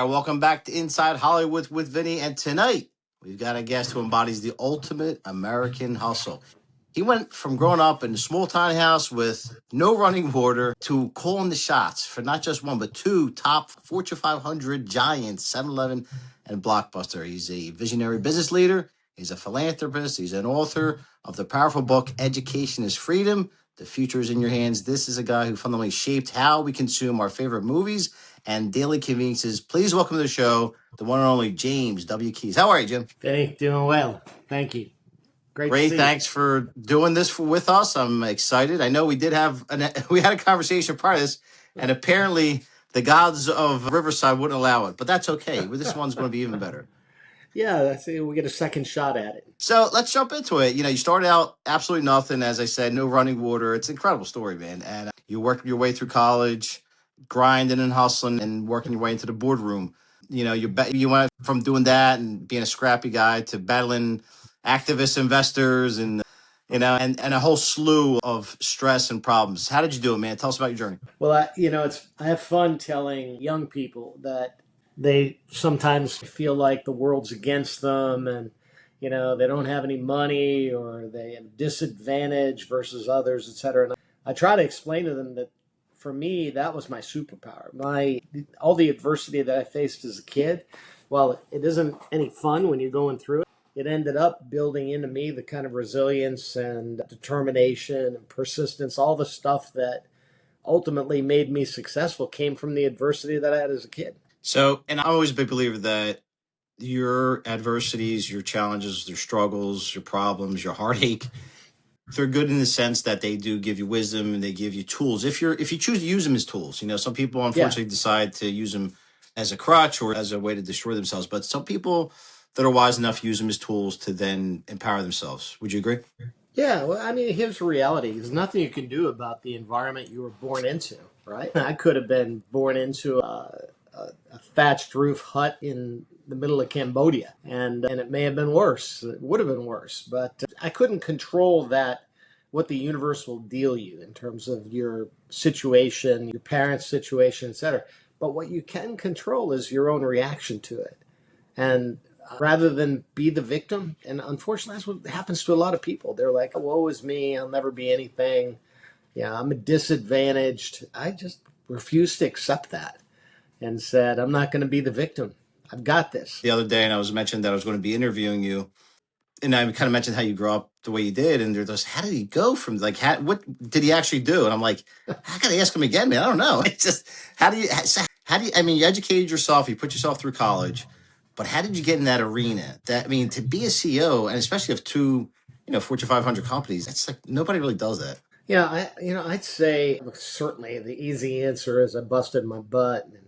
All right, welcome back to Inside Hollywood with Vinny. And tonight, we've got a guest who embodies the ultimate American hustle. He went from growing up in a small tiny house with no running water to calling the shots for not just one, but two top Fortune 500 giants, 7-Eleven and Blockbuster. He's a visionary business leader. He's a philanthropist. He's an author of the powerful book, Education is Freedom. The future is in your hands. This is a guy who fundamentally shaped how we consume our favorite movies and daily conveniences. Please welcome to the show the one and only James W. Keys. How are you, Jim? Vinny, doing well. Thank you. Great. Thanks for doing this with us. I'm excited. I know we did have we had a conversation prior to this, and apparently the gods of Riverside wouldn't allow it, but that's okay. This one's going to be even better. Yeah, we get a second shot at it. So let's jump into it. You started out absolutely nothing, as I said, no running water. It's an incredible story, man. And you worked your way through college, grinding and hustling, and working your way into the boardroom. You went from doing that and being a scrappy guy to battling activist investors and a whole slew of stress and problems. How did you do it, man? Tell us about your journey. Well, I have fun telling young people that they sometimes feel like the world's against them, and they don't have any money, or they have disadvantage versus others, etc. And I try to explain to them that for me, that was my superpower. All the adversity that I faced as a kid, while it isn't any fun when you're going through it, it ended up building into me the kind of resilience and determination and persistence. All the stuff that ultimately made me successful came from the adversity that I had as a kid. So, and I'm always a big believer that your adversities, your challenges, your struggles, your problems, your heartache, they're good in the sense that they do give you wisdom and they give you tools. If you choose to use them as tools, some people unfortunately decide to use them as a crutch or as a way to destroy themselves. But some people that are wise enough use them as tools to then empower themselves. Would you agree? Yeah, well, I mean, here's the reality. There's nothing you can do about the environment you were born into, right? I could have been born into a thatched roof hut in the middle of Cambodia, and it may have been worse. It would have been worse, but I couldn't control that, what the universe will deal you in terms of your situation, your parents' situation, etc. But what you can control is your own reaction to it. And rather than be the victim, and unfortunately that's what happens to a lot of people. They're like, woe is me, I'll never be anything. Yeah, I'm disadvantaged. I just refused to accept that and said, I'm not going to be the victim. I've got this. The other day, and I was mentioned that I was going to be interviewing you, and I kind of mentioned how you grew up the way you did, and they're just, how did he go from, like, what did he actually do? And I'm like, I got to ask him again, man. I don't know. It's just, I mean, you educated yourself, you put yourself through college, but how did you get in that arena? To be a CEO, and especially of two, Fortune 500 companies, it's like nobody really does that. Yeah, I'd say certainly the easy answer is I busted my butt, and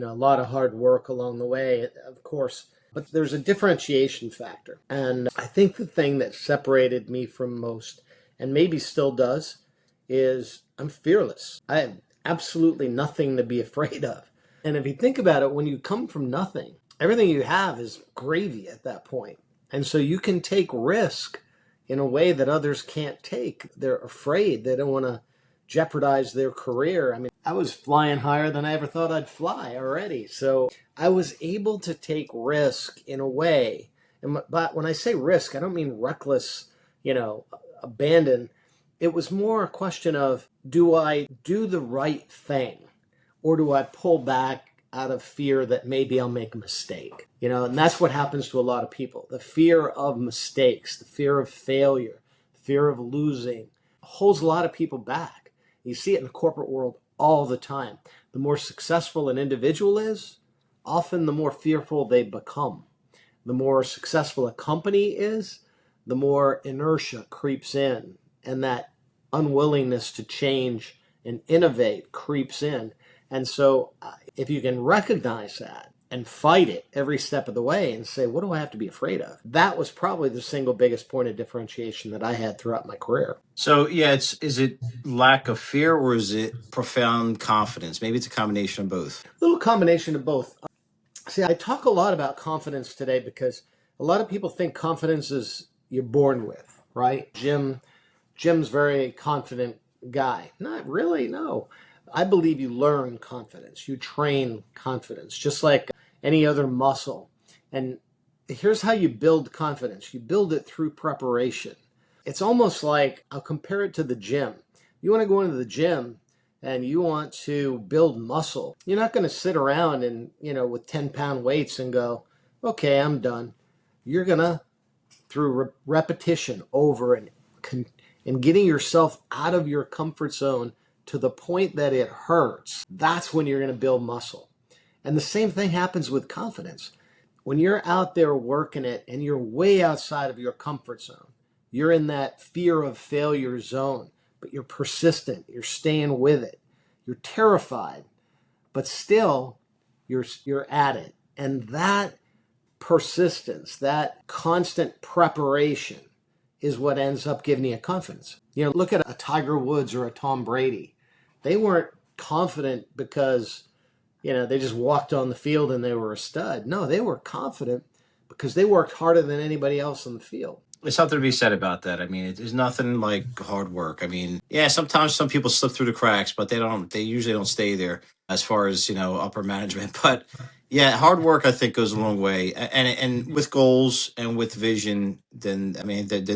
a lot of hard work along the way, of course. But there's a differentiation factor, and I think the thing that separated me from most, and maybe still does, is I'm fearless. I have absolutely nothing to be afraid of. And if you think about it, when you come from nothing, everything you have is gravy at that point. And so you can take risk in a way that others can't take. They're afraid. They don't want to jeopardize their career. I mean, I was flying higher than I ever thought I'd fly already. So I was able to take risk in a way. But when I say risk, I don't mean reckless, abandon. It was more a question of, do I do the right thing? Or do I pull back out of fear that maybe I'll make a mistake? And that's what happens to a lot of people. The fear of mistakes, the fear of failure, the fear of losing holds a lot of people back. You see it in the corporate world all the time. The more successful an individual is, often the more fearful they become. The more successful a company is, the more inertia creeps in, and that unwillingness to change and innovate creeps in. And so if you can recognize that and fight it every step of the way and say, what do I have to be afraid of? That was probably the single biggest point of differentiation that I had throughout my career. So, yeah, is it lack of fear or is it profound confidence? Maybe it's a combination of both. A little combination of both. See, I talk a lot about confidence today because a lot of people think confidence is you're born with, right? Jim's very confident guy. Not really, no. I believe you learn confidence. You train confidence. Just like any other muscle. And here's how you build confidence. You build it through preparation. It's almost like, I'll compare it to the gym. You want to go into the gym and you want to build muscle. You're not going to sit around and, with 10-pound weights and go, okay, I'm done. You're going to, through repetition over and getting yourself out of your comfort zone to the point that it hurts, that's when you're going to build muscle. And the same thing happens with confidence. When you're out there working it and you're way outside of your comfort zone, you're in that fear of failure zone, but you're persistent, you're staying with it, you're terrified, but still you're at it. And that persistence, that constant preparation is what ends up giving you confidence. Look at a Tiger Woods or a Tom Brady. They weren't confident because, they just walked on the field and they were a stud. No, they were confident because they worked harder than anybody else on the field. There's something to be said about that. I mean, there's nothing like hard work. I mean, yeah, sometimes some people slip through the cracks, but they usually don't stay there as far as, upper management. But yeah, hard work, I think, goes a long way. And with goals and with vision, then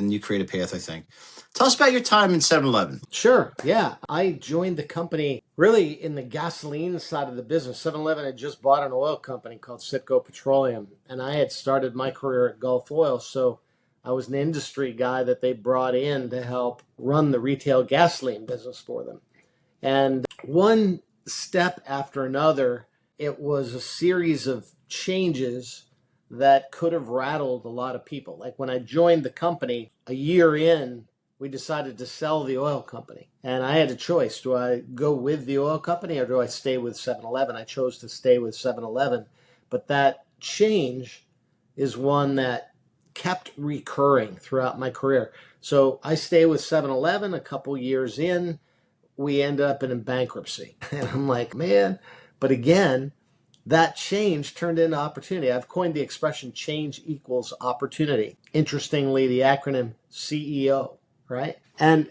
you create a path, I think. Tell us about your time in 7-Eleven. Sure, yeah. I joined the company really in the gasoline side of the business. 7-Eleven had just bought an oil company called Citgo Petroleum, and I had started my career at Gulf Oil, so I was an industry guy that they brought in to help run the retail gasoline business for them. And one step after another, it was a series of changes that could have rattled a lot of people. Like when I joined the company, a year in, we decided to sell the oil company. And I had a choice. Do I go with the oil company or do I stay with 7-Eleven? I chose to stay with 7-Eleven. But that change is one that kept recurring throughout my career. So I stay with 7-Eleven. A couple years in, we end up in bankruptcy. And I'm like, man. But again, that change turned into opportunity. I've coined the expression change equals opportunity. Interestingly, the acronym CEO, right?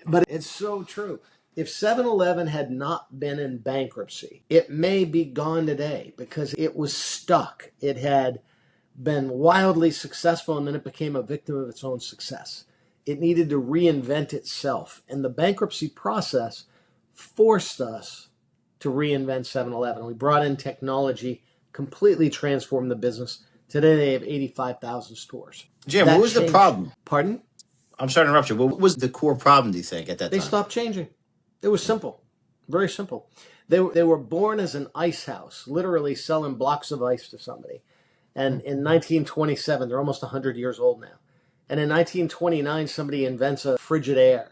But it's so true. If 7-Eleven had not been in bankruptcy, it may be gone today because it was stuck. It had been wildly successful and then it became a victim of its own success. It needed to reinvent itself. And the bankruptcy process forced us to reinvent 7-Eleven. We brought in technology, completely transformed the business. Today they have 85,000 stores. Jim, what was the problem? Pardon? I'm sorry to interrupt you. What was the core problem, do you think, at that time? They stopped changing. It was simple. Very simple. They were born as an ice house, literally selling blocks of ice to somebody. And in 1927, they're almost 100 years old now. And in 1929, somebody invents a Frigidaire.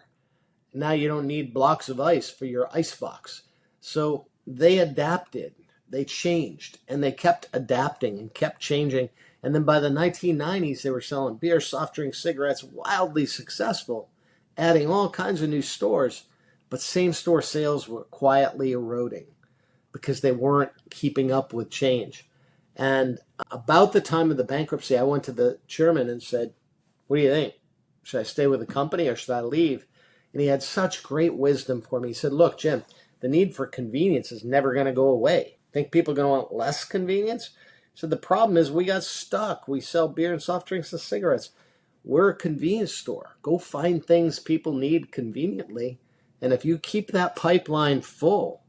Now you don't need blocks of ice for your ice box. So they adapted, they changed, and they kept adapting and kept changing. And then by the 1990s, they were selling beer, soft drinks, cigarettes, wildly successful, adding all kinds of new stores. But same store sales were quietly eroding because they weren't keeping up with change. And about the time of the bankruptcy, I went to the chairman and said, what do you think? Should I stay with the company or should I leave? And he had such great wisdom for me. He said, look, Jim, the need for convenience is never going to go away. Think people are going to want less convenience? He said, the problem is we got stuck. We sell beer and soft drinks and cigarettes. We're a convenience store. Go find things people need conveniently. And if you keep that pipeline full,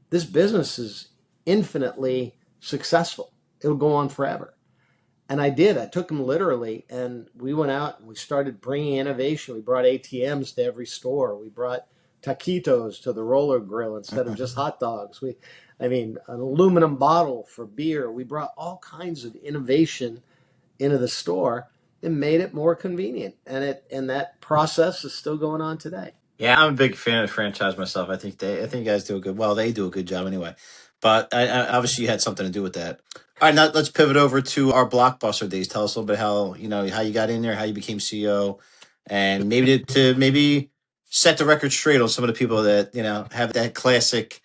this business is infinitely successful. It'll go on forever. And I did. I took him literally, and we went out and we started bringing innovation. We brought ATMs to every store. We brought taquitos to the roller grill instead of just hot dogs. An aluminum bottle for beer. We brought all kinds of innovation into the store and made it more convenient. And that process is still going on today. Yeah, I'm a big fan of the franchise myself. I think you guys do a good. Well, they do a good job anyway. But obviously, you had something to do with that. All right, now let's pivot over to our Blockbuster days. Tell us a little bit how you got in there, how you became CEO, and maybe to set the record straight on some of the people that have that classic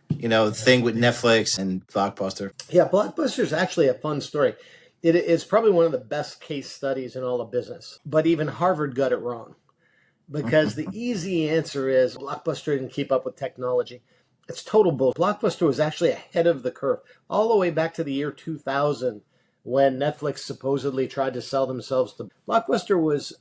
thing with Netflix and Blockbuster. Yeah, Blockbuster is actually a fun story. It's probably one of the best case studies in all of business. But even Harvard got it wrong. Because the easy answer is Blockbuster didn't keep up with technology. It's total bull. Blockbuster was actually ahead of the curve all the way back to the year 2000 when Netflix supposedly tried to sell themselves to. Blockbuster was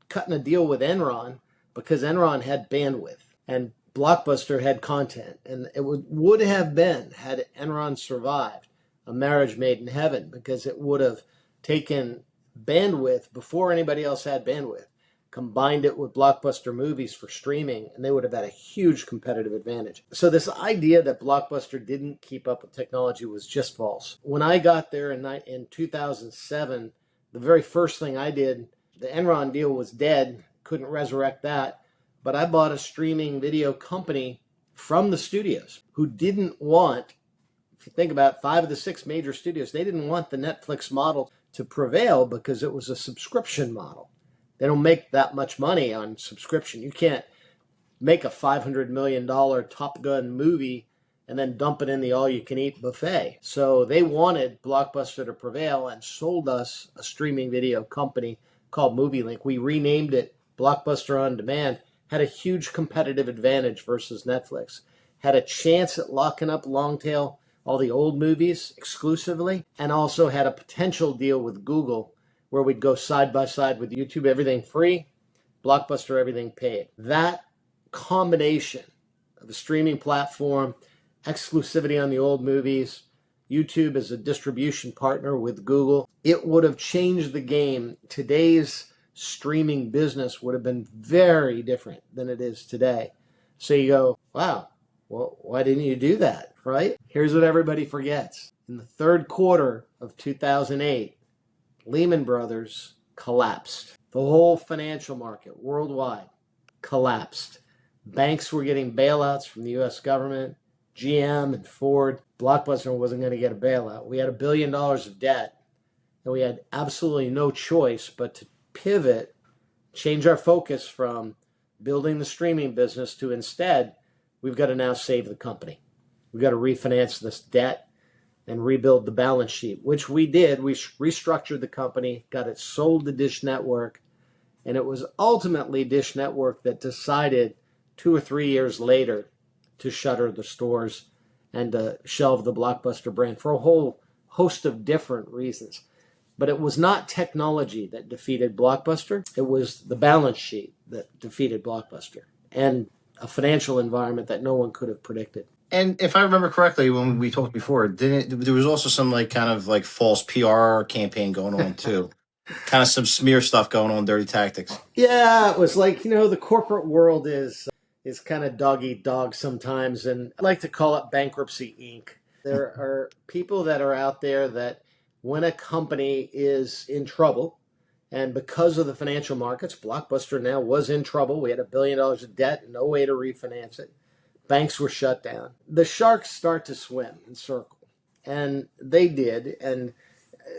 cutting a deal with Enron because Enron had bandwidth and Blockbuster had content. And it would have been, had Enron survived, a marriage made in heaven, because it would have taken bandwidth before anybody else had bandwidth, combined it with Blockbuster movies for streaming, and they would have had a huge competitive advantage. So this idea that Blockbuster didn't keep up with technology was just false. When I got there in 2007, the very first thing I did, the Enron deal was dead, couldn't resurrect that, but I bought a streaming video company from the studios who didn't want, if you think about 5 of the 6 major studios, they didn't want the Netflix model to prevail because it was a subscription model. They don't make that much money on subscription. You can't make a $500 million Top Gun movie and then dump it in the all-you-can-eat buffet. So they wanted Blockbuster to prevail and sold us a streaming video company called MovieLink. We renamed it Blockbuster On Demand, had a huge competitive advantage versus Netflix, had a chance at locking up long tail, all the old movies exclusively, and also had a potential deal with Google where we'd go side by side with YouTube, everything free, Blockbuster, everything paid. That combination of a streaming platform, exclusivity on the old movies, YouTube as a distribution partner with Google, it would have changed the game. Today's streaming business would have been very different than it is today. So you go, wow, well, why didn't you do that, right? Here's what everybody forgets. In the third quarter of 2008, Lehman Brothers collapsed. The whole financial market worldwide collapsed. Banks were getting bailouts from the U.S. government, GM and Ford. Blockbuster wasn't going to get a bailout. We had $1 billion of debt, and we had absolutely no choice but to pivot, change our focus from building the streaming business to instead, we've got to now save the company. We've got to refinance this debt and rebuild the balance sheet, which we did. We restructured the company, got it sold to Dish Network, and it was ultimately Dish Network that decided 2 or 3 years later to shutter the stores and to shelve the Blockbuster brand for a whole host of different reasons. But it was not technology that defeated Blockbuster. It was the balance sheet that defeated Blockbuster and a financial environment that no one could have predicted. And if I remember correctly, when we talked before, there was also some kind of false PR campaign going on too, kind of some smear stuff going on, dirty tactics. Yeah, it was the corporate world is kind of dog eat dog sometimes, and I like to call it Bankruptcy Inc. There are people that are out there that when a company is in trouble, and because of the financial markets, Blockbuster now was in trouble. We had $1 billion of debt, no way to refinance it. Banks were shut down. The sharks start to swim and circle, and they did. And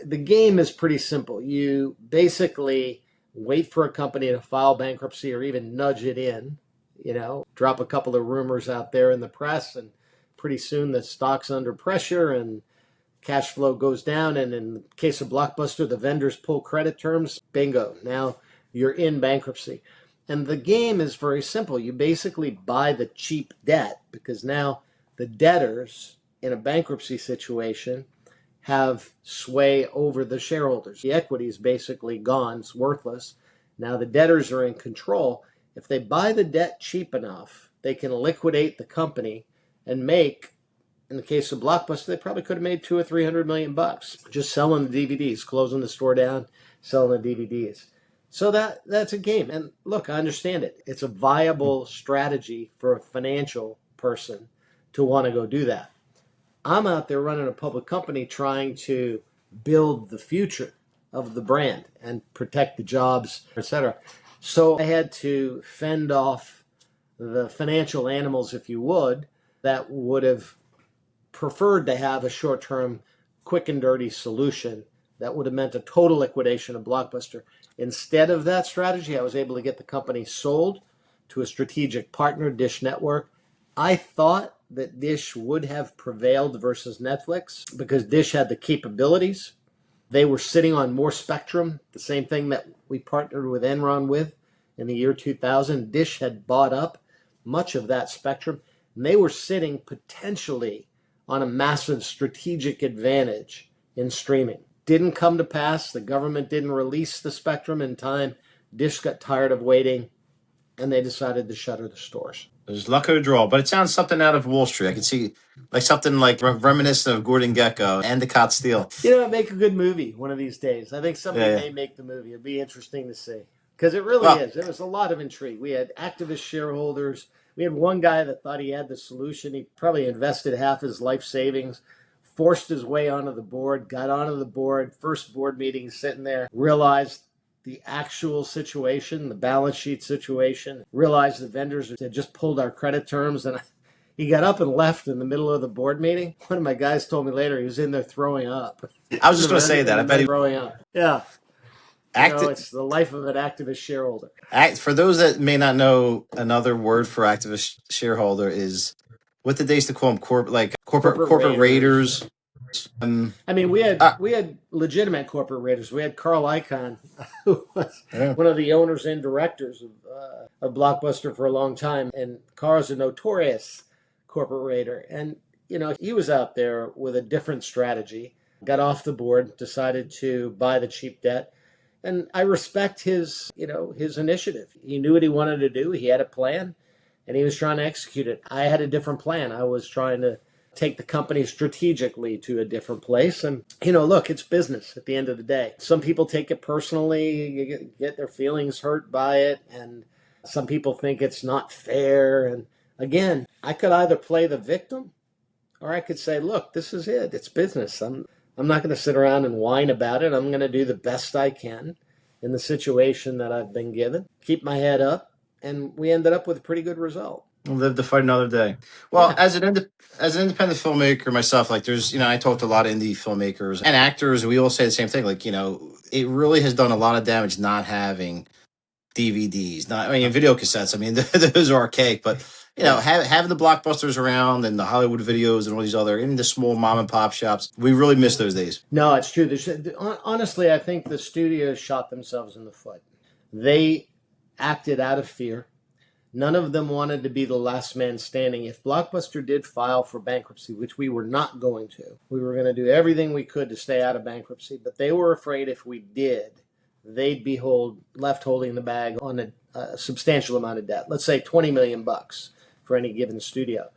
the game is pretty simple. You basically wait for a company to file bankruptcy or even nudge it in, drop a couple of rumors out there in the press, and pretty soon the stock's under pressure and cash flow goes down. And in the case of Blockbuster, the vendors pull credit terms. Bingo. Now you're in bankruptcy. And the game is very simple. You basically buy the cheap debt because now the debtors in a bankruptcy situation have sway over the shareholders. The equity is basically gone. It's worthless. Now the debtors are in control. If they buy the debt cheap enough, they can liquidate the company and make, in the case of Blockbuster, they probably could have made $200 or $300 million just selling the DVDs, closing the store down, selling the DVDs. So that's a game. And look, I understand it. It's a viable strategy for a financial person to want to go do that. I'm out there running a public company trying to build the future of the brand and protect the jobs, etc. So I had to fend off the financial animals, if you would, that would have preferred to have a short-term, quick and dirty solution that would have meant a total liquidation of Blockbuster. Instead of that strategy, I was able to get the company sold to a strategic partner, Dish Network. I thought that Dish would have prevailed versus Netflix because Dish had the capabilities. They were sitting on more spectrum, the same thing that we partnered with Enron with in the year 2000. Dish had bought up much of that spectrum. And they were sitting potentially on a massive strategic advantage in streaming. Didn't come to pass. The government didn't release the spectrum in time. Dish got tired of waiting, and they decided to shutter the stores. There's luck of the draw, but it sounds something out of Wall Street. I can see like something like reminiscent of Gordon Gekko and the Cot Steel. Make a good movie one of these days. I think somebody may make the movie. It'd be interesting to see because it really is. There was a lot of intrigue. We had activist shareholders. We had one guy that thought he had the solution. He probably invested half his life savings, forced his way onto the board, got onto the board, first board meeting, sitting there, realized the actual situation, the balance sheet situation, realized the vendors had just pulled our credit terms, and he got up and left in the middle of the board meeting. One of my guys told me later he was in there throwing up. I was just going to say that. I bet he throwing up. Yeah. It's the life of an activist shareholder. For those that may not know, another word for activist shareholder is, what did they used to call them? Corporate raiders. We had legitimate corporate raiders. We had Carl Icahn, who was one of the owners and directors of Blockbuster for a long time, and Carl's a notorious corporate raider. And he was out there with a different strategy. Got off the board, decided to buy the cheap debt, and I respect his initiative. He knew what he wanted to do. He had a plan, and he was trying to execute it. I had a different plan. I was trying to take the company strategically to a different place. And, look, it's business at the end of the day. Some people take it personally, you get their feelings hurt by it. And some people think it's not fair. And again, I could either play the victim or I could say, look, this is it. It's business. I'm not going to sit around and whine about it. I'm going to do the best I can in the situation that I've been given, keep my head up. And we ended up with a pretty good result. We'll live to fight another day. Well, as an independent filmmaker myself, there's, I talked to a lot of indie filmmakers and actors, and we all say the same thing. It really has done a lot of damage not having DVDs, video cassettes. Those are archaic, but having the Blockbusters around and the Hollywood videos and all these other in the small mom and pop shops, we really miss those days. No, it's true. Honestly, I think the studios shot themselves in the foot. They acted out of fear. None of them wanted to be the last man standing. If Blockbuster did file for bankruptcy, which we were not going to, we were going to do everything we could to stay out of bankruptcy, but they were afraid if we did, they'd be left holding the bag on a substantial amount of debt. Let's say $20 million for any given studio.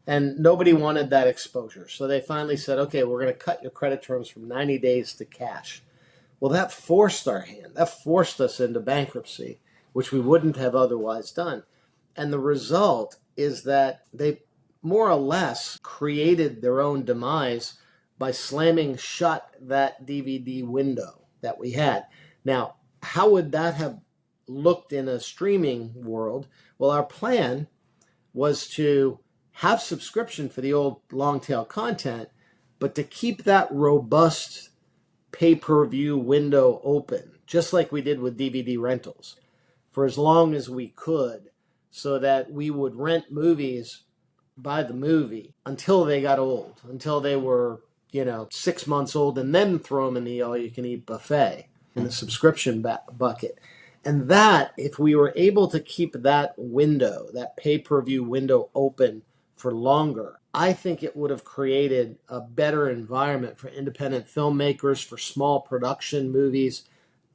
And nobody wanted that exposure. So they finally said, okay, we're going to cut your credit terms from 90 days to cash. Well, that forced our hand. That forced us into bankruptcy, which we wouldn't have otherwise done. And the result is that they more or less created their own demise by slamming shut that DVD window that we had. Now, how would that have looked in a streaming world? Well, our plan was to have subscription for the old long tail content, but to keep that robust pay-per-view window open, just like we did with DVD rentals, for as long as we could, so that we would rent movies by the movie until they got old, until they were, 6 months old, and then throw them in the all-you-can-eat buffet in the subscription bucket. And that, if we were able to keep that window, that pay-per-view window open for longer, I think it would have created a better environment for independent filmmakers, for small production movies.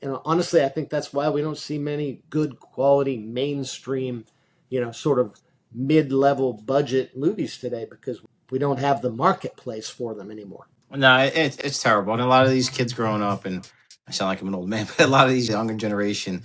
Honestly, I think that's why we don't see many good quality mainstream sort of mid-level budget movies today, because we don't have the marketplace for them anymore. No, it's terrible. And a lot of these kids growing up, and I sound like I'm an old man, but a lot of these younger generation,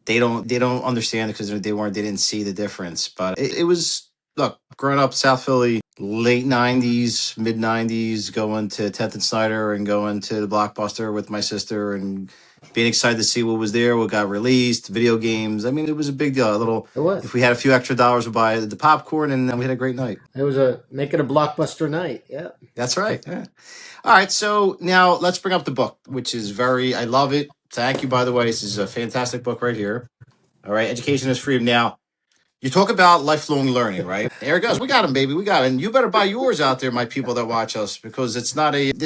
they don't understand it because they didn't see the difference. But it was, look, growing up South Philly, late 90s, mid 90s, going to 10th and Snyder and going to the Blockbuster with my sister and being excited to see what was there, what got released, video games. It was a big deal. It was. If we had a few extra dollars, we'd buy the popcorn, and we had a great night. It was make it a Blockbuster night. Yeah. That's right. Yeah. All right. So now let's bring up the book, which is I love it. Thank you, by the way. This is a fantastic book right here. All right. Education is Freedom. Now, you talk about lifelong learning, right? There it goes. We got him, baby. We got it. And you better buy yours out there, my people that watch us, because this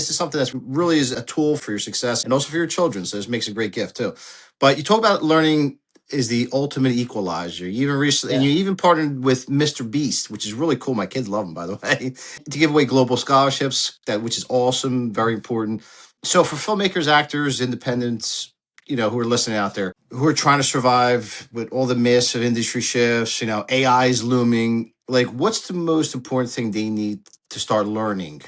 is something that's really is a tool for your success and also for your children. So this makes a great gift too. But you talk about learning is the ultimate equalizer. You even recently, and Yeah. you even partnered with Mr. Beast, which is really cool. My kids love him, by the way, to give away global scholarships, which is awesome, very important. So for filmmakers, actors, independents, who are listening out there, who are trying to survive with all the massive industry shifts, AI is looming. Like, what's the most important thing they need to start learning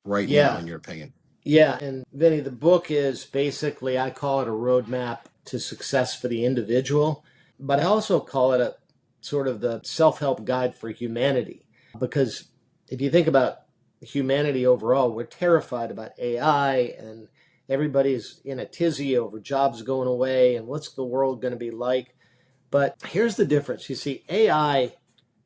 right now, Yeah. in your opinion? Yeah. And Vinny, the book is basically, I call it a roadmap to success for the individual, but I also call it a sort of the self help guide for humanity. Because if you think about humanity overall, we're terrified about AI and everybody's in a tizzy over jobs going away and what's the world going to be like. But here's the difference. You see, AI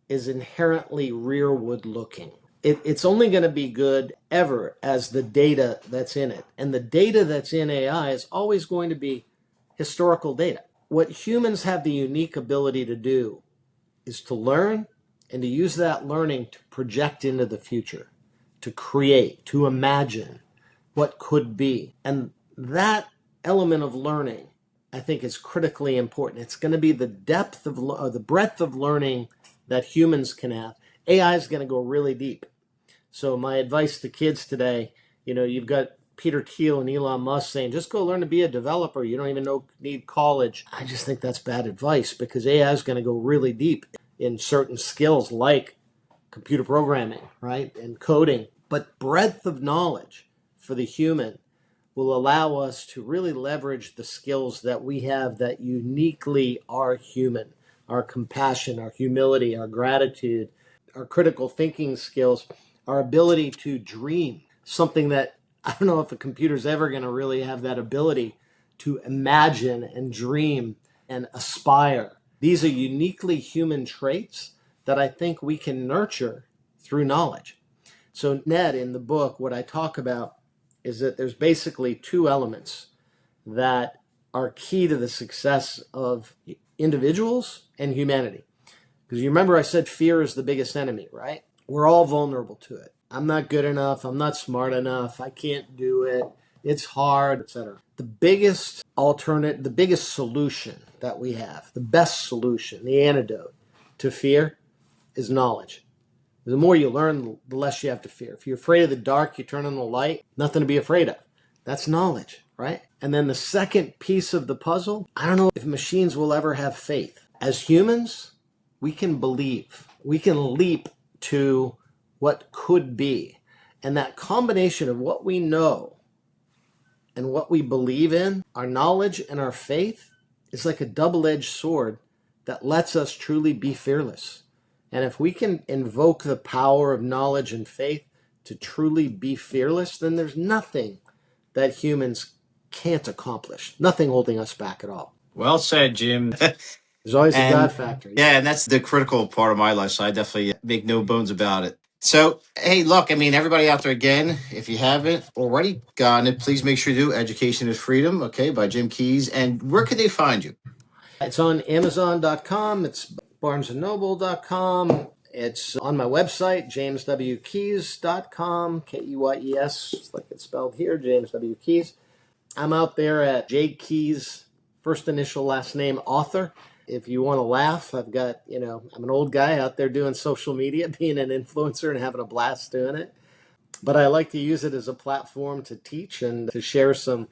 is inherently rearward looking. It's only going to be good ever as the data that's in it. And the data that's in AI is always going to be historical data. What humans have the unique ability to do is to learn and to use that learning to project into the future, to create, to imagine what could be. And that element of learning, I think, is critically important. It's going to be the depth of or the breadth of learning that humans can have. AI is going to go really deep. So my advice to kids today, you've got Peter Thiel and Elon Musk saying, just go learn to be a developer. You don't even need college. I just think that's bad advice because AI is going to go really deep in certain skills like computer programming, right, and coding. But breadth of knowledge for the human will allow us to really leverage the skills that we have that uniquely are human, our compassion, our humility, our gratitude, our critical thinking skills, our ability to dream, something that I don't know if a computer's ever going to really have that ability to imagine and dream and aspire. These are uniquely human traits that I think we can nurture through knowledge. So, Ned, in the book, what I talk about is that there's basically two elements that are key to the success of individuals and humanity. Because you remember I said fear is the biggest enemy, right? We're all vulnerable to it. I'm not good enough. I'm not smart enough. I can't do it. It's hard, etc. The biggest the biggest solution that we have, the best solution, the antidote to fear is knowledge. The more you learn, the less you have to fear. If you're afraid of the dark, you turn on the light, nothing to be afraid of. That's knowledge, right? And then the second piece of the puzzle, I don't know if machines will ever have faith. As humans, we can believe. We can leap to what could be. And that combination of what we know and what we believe in, our knowledge and our faith, is like a double-edged sword that lets us truly be fearless. And if we can invoke the power of knowledge and faith to truly be fearless, then there's nothing that humans can't accomplish. Nothing holding us back at all. Well said, Jim. There's always a God And factor. yeah, and that's the critical part of my life. So I definitely make no bones about it. So, hey, look, I mean, everybody out there, again, if you haven't already gotten it, please make sure you do. Education is Freedom, okay, by Jim Keyes. And where can they find you? It's on Amazon.com. It's BarnesandNoble.com. It's on my website, JamesWKeyes.com, Keyes, like it's spelled here, James W. Keyes. I'm out there at J. Keyes, first initial, last name, author. If you want to laugh, I've got, I'm an old guy out there doing social media, being an influencer and having a blast doing it. But I like to use it as a platform to teach and to share some,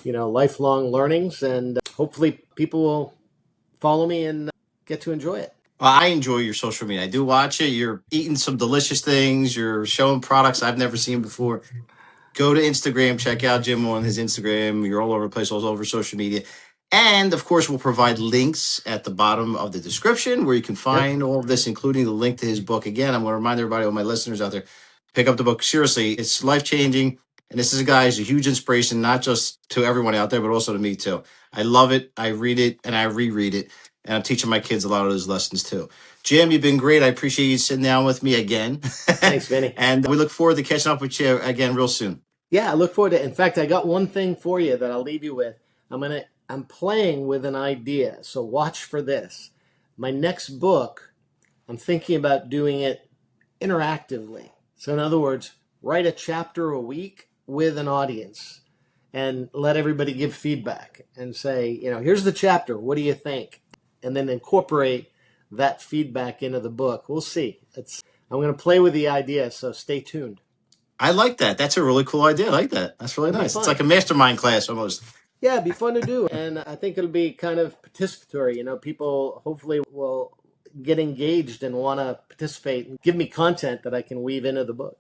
lifelong learnings. And hopefully people will follow me and get to enjoy it. Well, I enjoy your social media. I do watch it. You're eating some delicious things. You're showing products I've never seen before. Go to Instagram, check out Jim on his Instagram. You're all over the place, all over social media. And of course, we'll provide links at the bottom of the description where you can Yep. find all of this, including the link to his book. Again, I'm going to remind everybody, all my listeners out there, pick up the book. Seriously, it's life changing. And this is a guy who's a huge inspiration, not just to everyone out there, but also to me too. I love it. I read it and I reread it. And I'm teaching my kids a lot of those lessons too. Jim, you've been great. I appreciate you sitting down with me again. Thanks, Vinny. And we look forward to catching up with you again real soon. Yeah, I look forward to it. In fact, I got one thing for you that I'll leave you with. I'm playing with an idea, so watch for this. My next book, I'm thinking about doing it interactively. So in other words, write a chapter a week with an audience and let everybody give feedback and say, here's the chapter. What do you think? and then incorporate that feedback into the book. We'll see. I'm going to play with the idea, so stay tuned. I like that. That's a really cool idea. I like that. That's really It'll be nice. It's fun. like a mastermind class almost. Yeah, it'd be fun to do. And I think it'll be kind of participatory. People hopefully will get engaged and want to participate and give me content that I can weave into the book.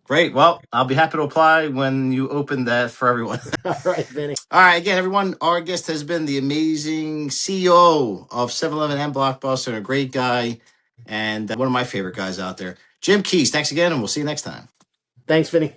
Great. Well, I'll be happy to apply when you open that for everyone. All right, Vinny. All right. Again, everyone, our guest has been the amazing CEO of 7-Eleven and Blockbuster, and a great guy, and one of my favorite guys out there, Jim Keys. Thanks again, and we'll see you next time. Thanks, Vinny.